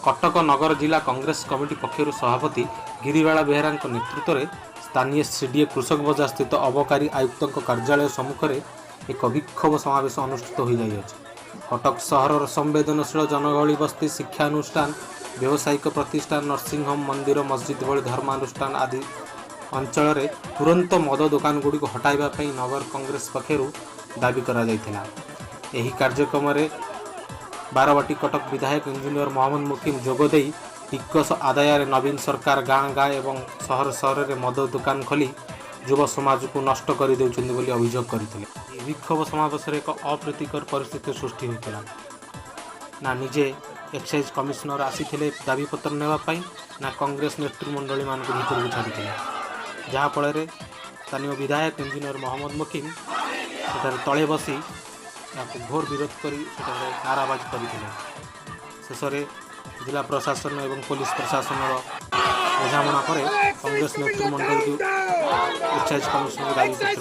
कटक नगर जिला कांग्रेस कमिटी पक्षर सभापति गिरिबाला बेहेरा नेतृत्व में स्थानीय सीडीए कृषक बजार स्थित अबकारी आयुक्त कार्यालय सम्मुखें एक विक्षोभ समावेश अनुष्ठित हो जाइए। कटक सहर संवेदनशील जनगहली बस्ती शिक्षानुष्ठान व्यावसायिक प्रतिष्ठान नर्सिंग होम मंदिर मस्जिद भली धर्मानुष्ठान आदि अंचल में तुरंत मद दुकान गुड़ी को हटाइवाई नगर कांग्रेस पक्षर दाबी करा जायथिला। एही कार्यक्रम में बारवाटी कटक विधायक इंजीनियर मोहम्मद मुकीम जोगदे टिकस आदाय नवीन सरकार गाँ गाँ एवं सहर सहर में मद दुकान खोली युव समाज को नष्ट कर अभियोग करते। विक्षोभ समावेश एक अप्रीतिकर परिस्थिति सृष्टि होता ना निजे एक्साइज कमिशनर आसी दाबीपत्र नापी ना कांग्रेस नेतृमंडली मान भर को छाड़ी जहाँफल स्थानीय विधायक इंजीनियर मोहम्मद मुकीम तले बसी घोर विरोध कर नाराबाजी करते। शेष में जिला प्रशासन एवं पुलिस प्रशासन बुझामणा पर कांग्रेस नेतृमंडल को एक्साइज कमिशनर दाबीपत्र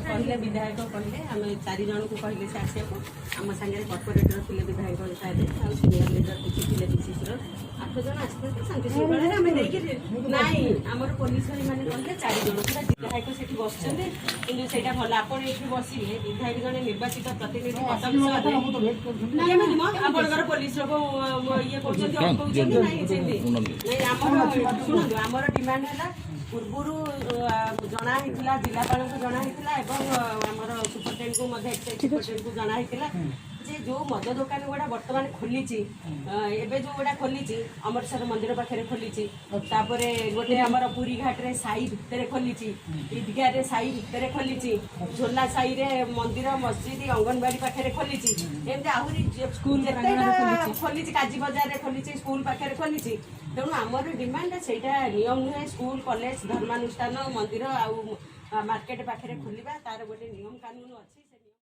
कहले विधायक कहले आम 4 जन को कहले से आसिया आम सागे कर्पोरेटर थे विधायक सीनियर लीडर किसी थे पीसीसी 8 जन आसते शांति शृंखला आम नाई आमर पुलिस मैंने कहले 4 जन पूरा विधायक से बस कि भल आप बसवे विधायक जन निर्वाचित प्रतिनिधि आपंकर पुलिस ये शुणु आमर डिमांड है पूर्वर जनाई जिलापाल को जनाई सुपरटेंट को सुपरटेंट को जनाई जे जो मद दुकान गुड़ा बर्तमान खोली एवं जो गुड़ा खोली अमृतसर मंदिर पाखे खोली गोटे आमर पूरी घाट रे साई भितर खोली ईदगाह साई भितर खोली झोला साई रे मंदिर मस्जिद अंगनवाड़ी पाखे खोली एमती आहरी स्कूल खोली काजी बजार रे खोली स्कूल पाखे खोली तेणु आमर डिमांड से नियम नुहे स्कूल कॉलेज धर्मानुष्ठान मंदिर आउ मार्केट पाखे खोलिबा तार गोटे नियम कानून अच्छी।